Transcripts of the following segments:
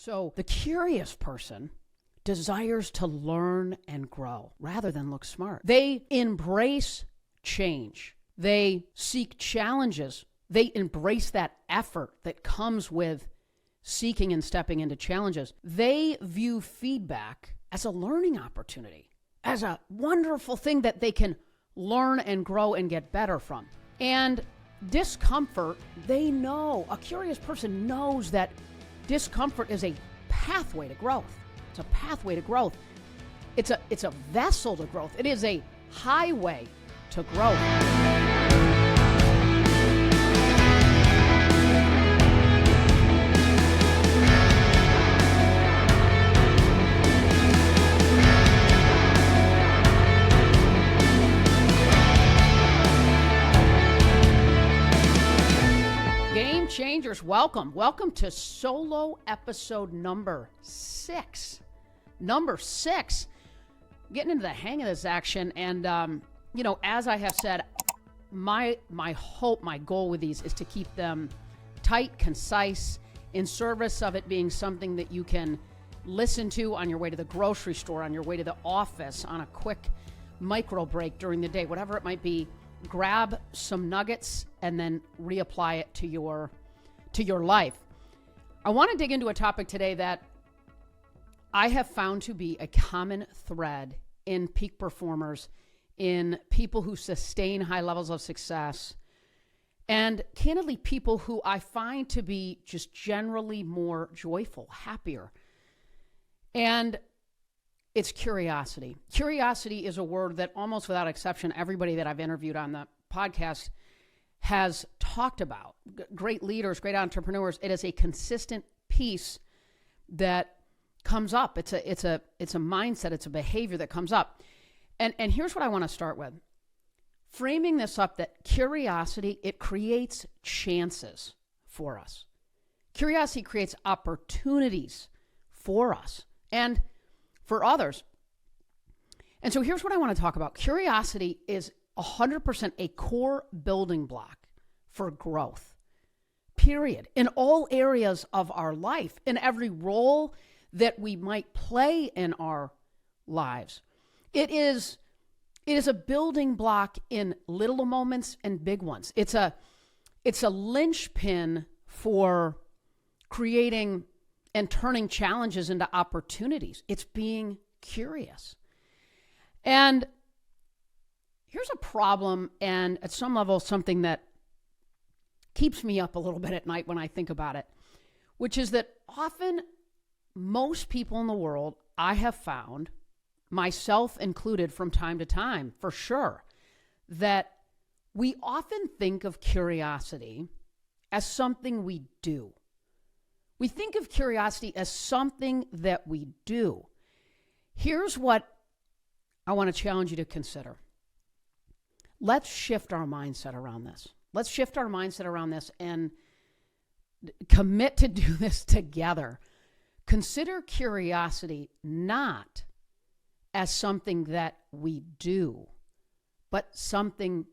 So the curious person desires to learn and grow rather than look smart. They embrace change. They seek challenges. They embrace that effort that comes with seeking and stepping into challenges. They view feedback as a learning opportunity, as a wonderful thing that they can learn and grow and get better from. And discomfort, they know, a curious person knows that discomfort is a pathway to growth. It's a pathway to growth. It's a vessel to growth. It is a highway to growth. Changers, welcome to solo episode number 6. Getting into the hang of this action, and as I have said, my hope, my goal with these is to keep them tight, concise, in service of it being something that you can listen to on your way to the grocery store, on your way to the office, on a quick micro break during the day, whatever it might be. Grab some nuggets and then reapply it to your life. I want to dig into a topic today that I have found to be a common thread in peak performers, in people who sustain high levels of success, and candidly, people who I find to be just generally more joyful, happier. And it's curiosity. Curiosity is a word that almost without exception, everybody that I've interviewed on the podcast has talked about. Great leaders, great entrepreneurs. It is a consistent piece that comes up. It's a mindset. It's a behavior that comes up. And here's what I want to start with. Framing this up, that curiosity, it creates chances for us. Curiosity creates opportunities for us and for others. And so here's what I want to talk about. Curiosity is 100% a core building block for growth, period. In all areas of our life, in every role that we might play in our lives. It is a building block in little moments and big ones. It's a linchpin for creating and turning challenges into opportunities. It's being curious. And here's a problem, and at some level, something that keeps me up a little bit at night when I think about it, which is that often most people in the world, I have found, myself included from time to time, for sure, that we often think of curiosity as something we do. We think of curiosity as something that we do. Here's what I want to challenge you to consider. Let's shift our mindset around this. Let's shift our mindset around this and commit to do this together. Consider curiosity not as something that we do, but something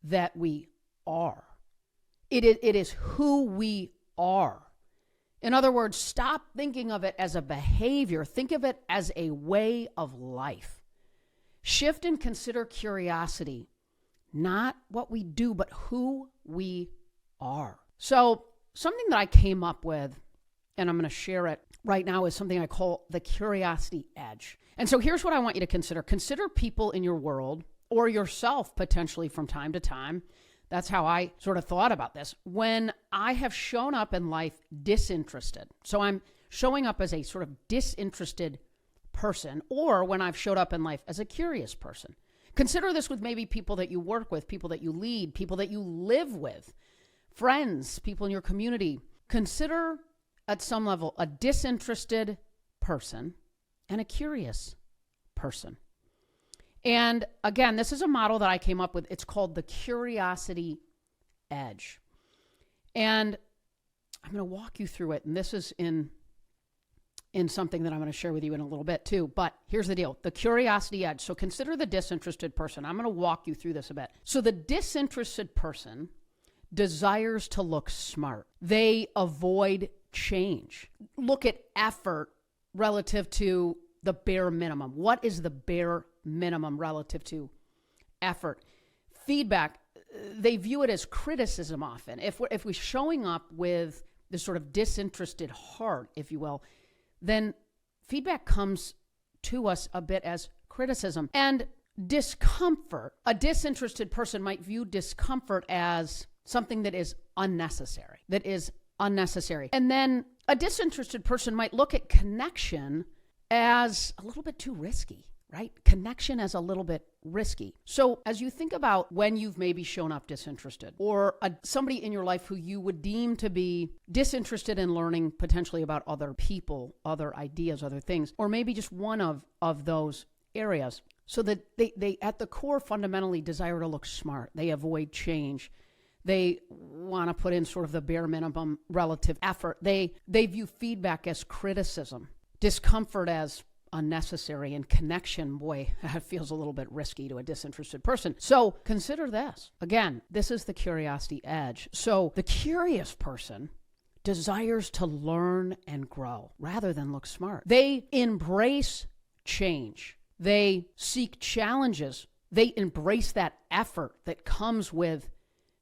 that we are. It is who we are. In other words, stop thinking of it as a behavior. Think of it as a way of life. Shift and consider curiosity, not what we do, but who we are. So something that I came up with, and I'm going to share it right now, is something I call the curiosity edge. And so here's what I want you to consider. Consider people in your world or yourself potentially from time to time. That's how I sort of thought about this. When I have shown up in life disinterested, so I'm showing up as a sort of disinterested person, or when I've showed up in life as a curious person. Consider this with maybe people that you work with, people that you lead, people that you live with, friends, people in your community. Consider at some level a disinterested person and a curious person. And again, this is a model that I came up with. It's called the curiosity edge. And I'm going to walk you through it. And this is in something that I'm going to share with you in a little bit too. But here's the deal, the curiosity edge. So consider the disinterested person. I'm going to walk you through this a bit. So the disinterested person desires to look smart. They avoid change. Look at effort relative to the bare minimum. What is the bare minimum relative to effort? Feedback, they view it as criticism often. If we're showing up with this sort of disinterested heart, if you will, then feedback comes to us a bit as criticism. And discomfort, a disinterested person might view discomfort as something that is unnecessary, And then a disinterested person might look at connection as a little bit too risky, right? Connection as a little bit risky. So as you think about when you've maybe shown up disinterested, or somebody in your life who you would deem to be disinterested in learning potentially about other people, other ideas, other things, or maybe just one of those areas, so that they at the core fundamentally desire to look smart. They avoid change. They want to put in sort of the bare minimum relative effort. They view feedback as criticism, discomfort as unnecessary, and connection, boy, that feels a little bit risky to a disinterested person. So consider this. Again, this is the curiosity edge. So the curious person desires to learn and grow rather than look smart. They embrace change. They seek challenges. They embrace that effort that comes with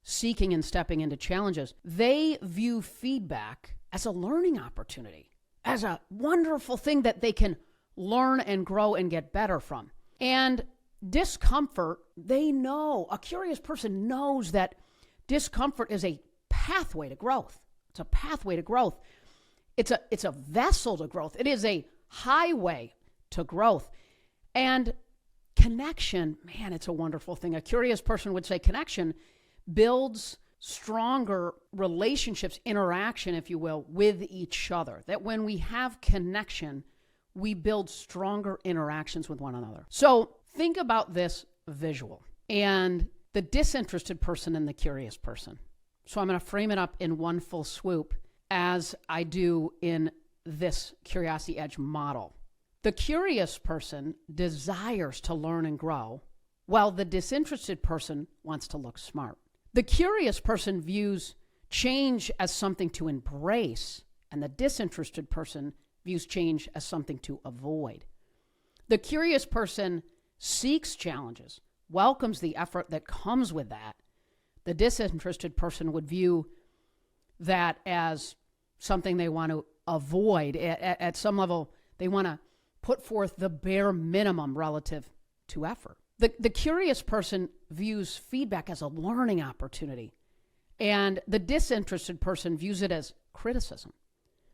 seeking and stepping into challenges. They view feedback as a learning opportunity, as a wonderful thing that they can learn and grow and get better from. And discomfort, they know, a curious person knows that discomfort is a pathway to growth. It's a pathway to growth. It's a vessel to growth. It is a highway to growth. And connection, man, it's a wonderful thing. A curious person would say connection builds stronger relationships, interaction, if you will, with each other. That when we have connection, we build stronger interactions with one another. So think about this visual and the disinterested person and the curious person. So I'm going to frame it up in one full swoop as I do in this Curiosity Edge model. The curious person desires to learn and grow, while the disinterested person wants to look smart. The curious person views change as something to embrace, and the disinterested person views change as something to avoid. The curious person seeks challenges, welcomes the effort that comes with that. The disinterested person would view that as something they want to avoid. At some level, they want to put forth the bare minimum relative to effort. The curious person views feedback as a learning opportunity, and the disinterested person views it as criticism.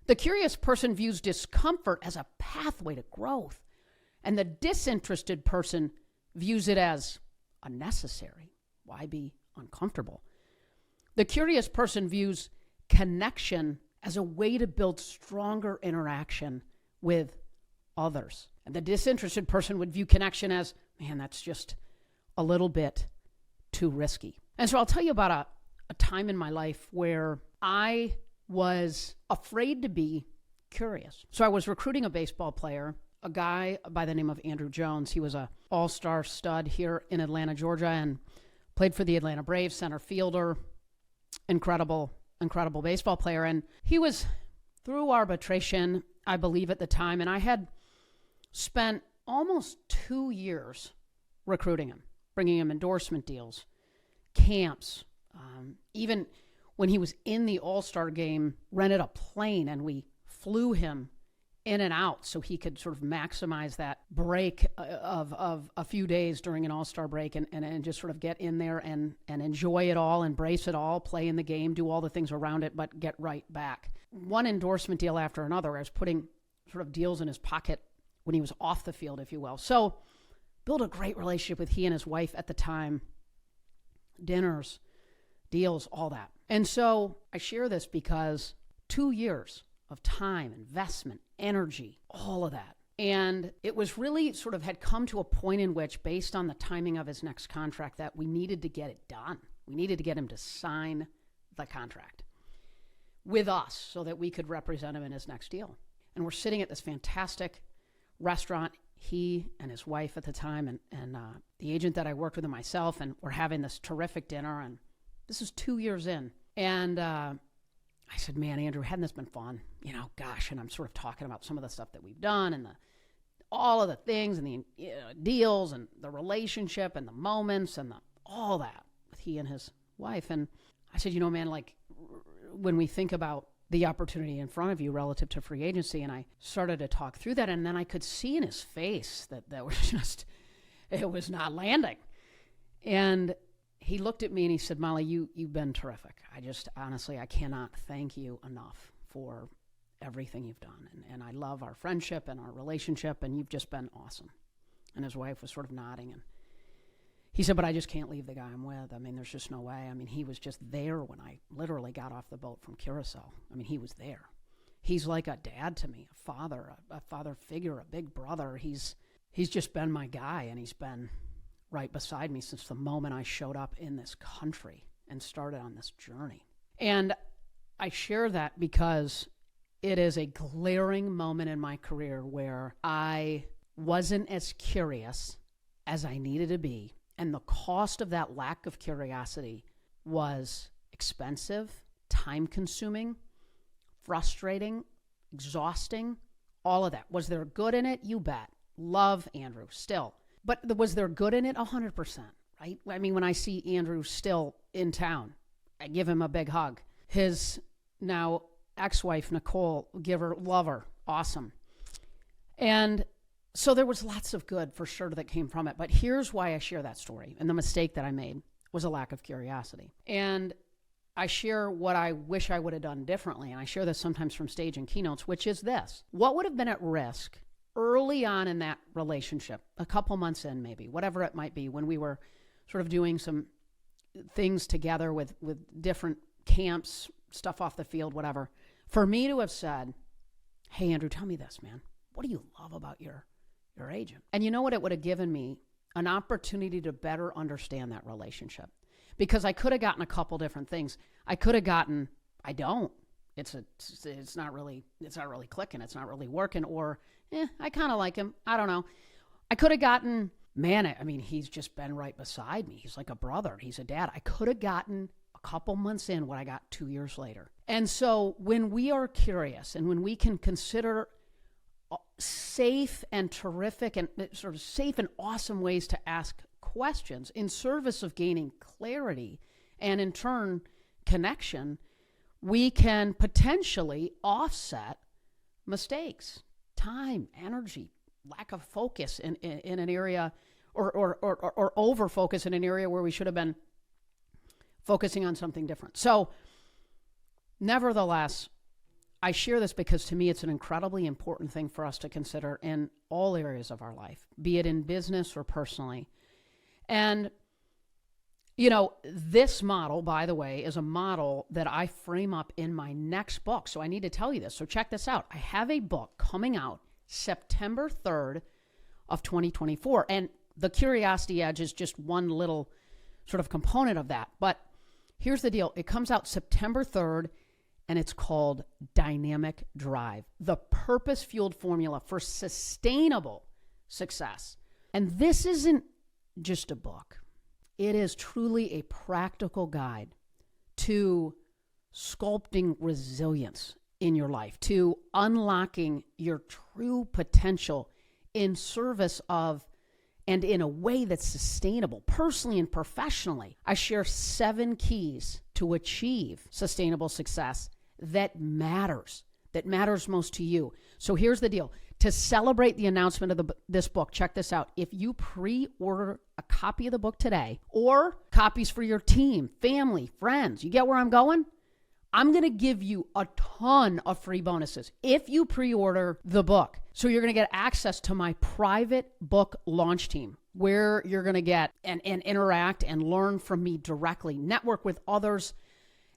The curious person views discomfort as a pathway to growth, and the disinterested person views it as unnecessary. Why be uncomfortable? The curious person views connection as a way to build stronger interaction with others. And the disinterested person would view connection as, man, that's just a little bit too risky. And so I'll tell you about a time in my life where I was afraid to be curious. So I was recruiting a baseball player, a guy by the name of Andrew Jones. He was an all-star stud here in Atlanta, Georgia, and played for the Atlanta Braves, center fielder, incredible baseball player. And he was through arbitration, I believe at the time, and I had spent almost 2 years recruiting him, bringing him endorsement deals, camps, even when he was in the All-Star game, rented a plane and we flew him in and out so he could sort of maximize that break of a few days during an All-Star break and just sort of get in there and enjoy it all, embrace it all, play in the game, do all the things around it, but get right back. One endorsement deal after another. I was putting sort of deals in his pocket when he was off the field, if you will. So built a great relationship with he and his wife at the time, dinners, deals, all that. And so I share this because 2 years of time, investment, energy, all of that. And it was really sort of had come to a point in which, based on the timing of his next contract, that we needed to get it done. We needed to get him to sign the contract with us so that we could represent him in his next deal. And we're sitting at this fantastic restaurant, he and his wife at the time, and the agent that I worked with and myself, and we're having this terrific dinner. And this is 2 years in. And I said, man, Andrew, hadn't this been fun? Gosh, and I'm sort of talking about some of the stuff that we've done and all of the things and the deals and the relationship and the moments and all that with he and his wife. And I said, man, like when we think about the opportunity in front of you relative to free agency, and I started to talk through that, and then I could see in his face that was just, it was not landing. And he looked at me and he said, Molly, you've been terrific. Honestly, I cannot thank you enough for everything you've done. And I love our friendship and our relationship, and you've just been awesome. And his wife was sort of nodding, and he said, but I just can't leave the guy I'm with. I mean, there's just no way. I mean, he was just there when I literally got off the boat from Curacao. I mean, he was there. He's like a dad to me, a father figure, a big brother. He's just been my guy, and he's been right beside me since the moment I showed up in this country and started on this journey. And I share that because it is a glaring moment in my career where I wasn't as curious as I needed to be. And the cost of that lack of curiosity was expensive, time-consuming, frustrating, exhausting, all of that. Was there good in it? You bet. Love Andrew still. But was there good in it? 100%, right? I mean, when I see Andrew still in town, I give him a big hug. His now ex-wife, Nicole, love her, awesome. And so there was lots of good for sure that came from it. But here's why I share that story. And the mistake that I made was a lack of curiosity. And I share what I wish I would have done differently. And I share this sometimes from stage and keynotes, which is this. What would have been at risk early on in that relationship, a couple months in maybe, whatever it might be, when we were sort of doing some things together with different camps, stuff off the field, whatever, for me to have said, hey, Andrew, tell me this, man. What do you love about your agent? And you know what? It would have given me an opportunity to better understand that relationship, because I could have gotten a couple different things. I could have gotten, I don't. It's not really clicking. It's not really working. Or, I kind of like him. I don't know. I could have gotten, man, I mean, he's just been right beside me. He's like a brother. He's a dad. I could have gotten a couple months in what I got 2 years later. And so when we are curious and when we can consider safe and terrific and sort of safe and awesome ways to ask questions in service of gaining clarity and in turn connection, we can potentially offset mistakes, time, energy, lack of focus in an area or over focus in an area where we should have been focusing on something different. So nevertheless, I share this because to me it's an incredibly important thing for us to consider in all areas of our life, be it in business or personally. And this model, by the way, is a model that I frame up in my next book. So I need to tell you this. So check this out. I have a book coming out September 3rd of 2024. And the Curiosity Edge is just one little sort of component of that. But here's the deal. It comes out September 3rd, and it's called Dynamic Drive, the purpose-fueled formula for sustainable success. And this isn't just a book. It is truly a practical guide to sculpting resilience in your life, to unlocking your true potential in service of and in a way that's sustainable, personally and professionally. I share 7 keys to achieve sustainable success that matters most to you. So here's the deal. To celebrate the announcement of this book, check this out. If you pre-order a copy of the book today, or copies for your team, family, friends, you get where I'm going? I'm going to give you a ton of free bonuses if you pre-order the book. So you're going to get access to my private book launch team, where you're going to get and interact and learn from me directly, network with others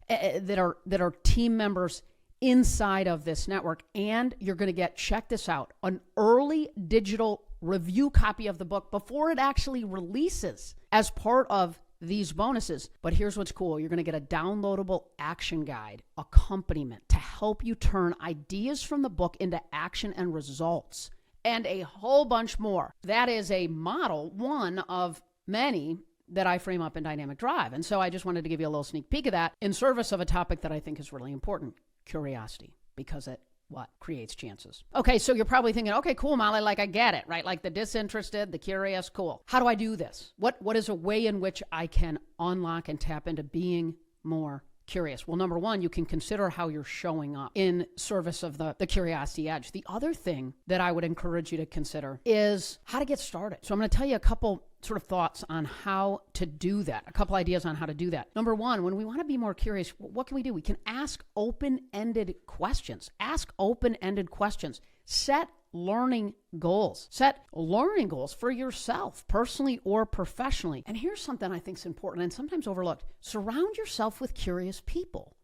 that are team members inside of this network. And you're going to get, check this out, an early digital review copy of the book before it actually releases as part of these bonuses. But here's what's cool. You're going to get a downloadable action guide accompaniment to help you turn ideas from the book into action and results, and a whole bunch more. That is a model, one of many that I frame up in Dynamic Drive. And so I just wanted to give you a little sneak peek of that in service of a topic that I think is really important. curiosity because it what creates chances. Okay, so you're probably thinking, okay, cool, Molly, like I get it, right? Like the disinterested, the curious, cool. How do I do this? What is a way in which I can unlock and tap into being more curious? Well, number one, you can consider how you're showing up in service of the curiosity edge. The other thing that I would encourage you to consider is how to get started. So I'm going to tell you a couple sort of thoughts on how to do that, a couple ideas on how to do that. Number one, when we want to be more curious, what can we do? We can ask open-ended questions. Ask open-ended questions. Set learning goals. Set learning goals for yourself, personally or professionally. And here's something I think is important and sometimes overlooked. Surround yourself with curious people.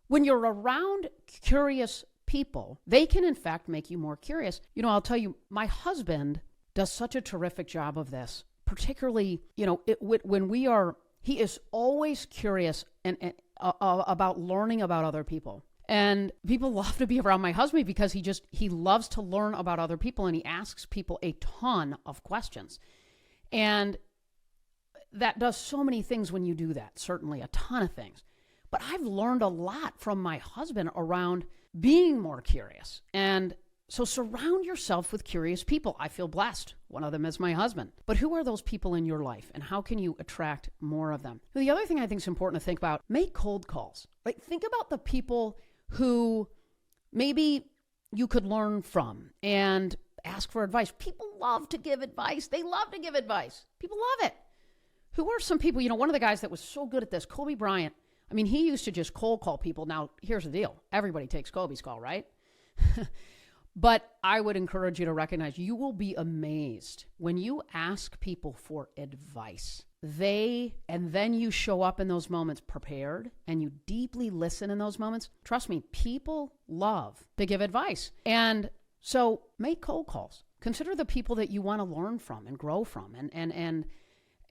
When you're around curious people, they can in fact make you more curious. I'll tell you, my husband does such a terrific job of this, particularly, when he is always curious and about learning about other people. And people love to be around my husband because he loves to learn about other people and he asks people a ton of questions. And that does so many things when you do that, certainly a ton of things. But I've learned a lot from my husband around being more curious. And so surround yourself with curious people. I feel blessed. One of them is my husband. But who are those people in your life and how can you attract more of them? The other thing I think is important to think about, make cold calls. Like think about the people who maybe you could learn from and ask for advice. People love to give advice. They love to give advice. People love it. Who are some people, one of the guys that was so good at this, Kobe Bryant. I mean, he used to just cold call people. Now, here's the deal. Everybody takes Kobe's call, right? But I would encourage you to recognize you will be amazed when you ask people for advice. And then you show up in those moments prepared and you deeply listen in those moments. Trust me, people love to give advice. And so make cold calls. Consider the people that you want to learn from and grow from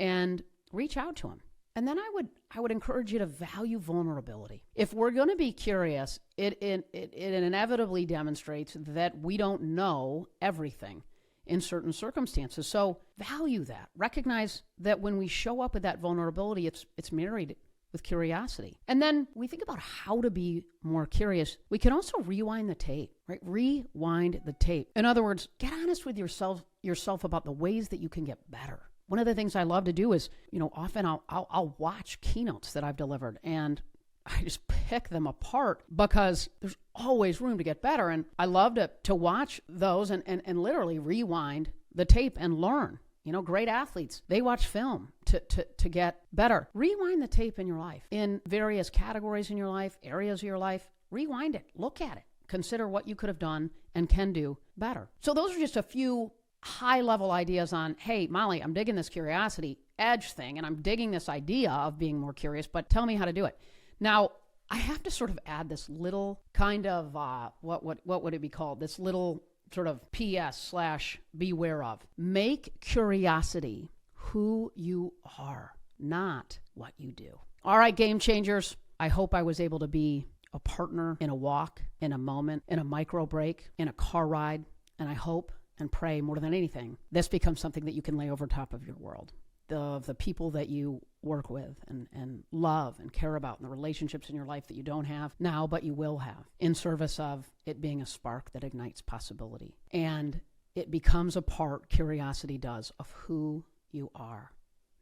and reach out to them. And then I would encourage you to value vulnerability. If we're going to be curious, it inevitably demonstrates that we don't know everything in certain circumstances. So value that. Recognize that when we show up with that vulnerability, it's married with curiosity. And then we think about how to be more curious. We can also rewind the tape, right? Rewind the tape. In other words, get honest with yourself about the ways that you can get better. One of the things I love to do is, often I'll watch keynotes that I've delivered and I just pick them apart because there's always room to get better. And I love to watch those and literally rewind the tape and learn. Great athletes, they watch film to get better. Rewind the tape in your life, in various categories in your life, areas of your life. Rewind it, look at it, consider what you could have done and can do better. So those are just a few high-level ideas on, hey, Molly, I'm digging this curiosity edge thing, and I'm digging this idea of being more curious, but tell me how to do it. Now, I have to sort of add this little kind of, what would it be called? This little sort of PS/beware of. Make curiosity who you are, not what you do. All right, game changers. I hope I was able to be a partner in a walk, in a moment, in a micro break, in a car ride, and I hope and pray more than anything, this becomes something that you can lay over top of your world. The people that you work with and love and care about, and the relationships in your life that you don't have now, but you will have, in service of it being a spark that ignites possibility. And it becomes a part, curiosity does, of who you are,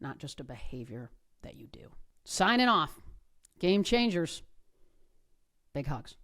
not just a behavior that you do. Signing off. Game changers. Big hugs.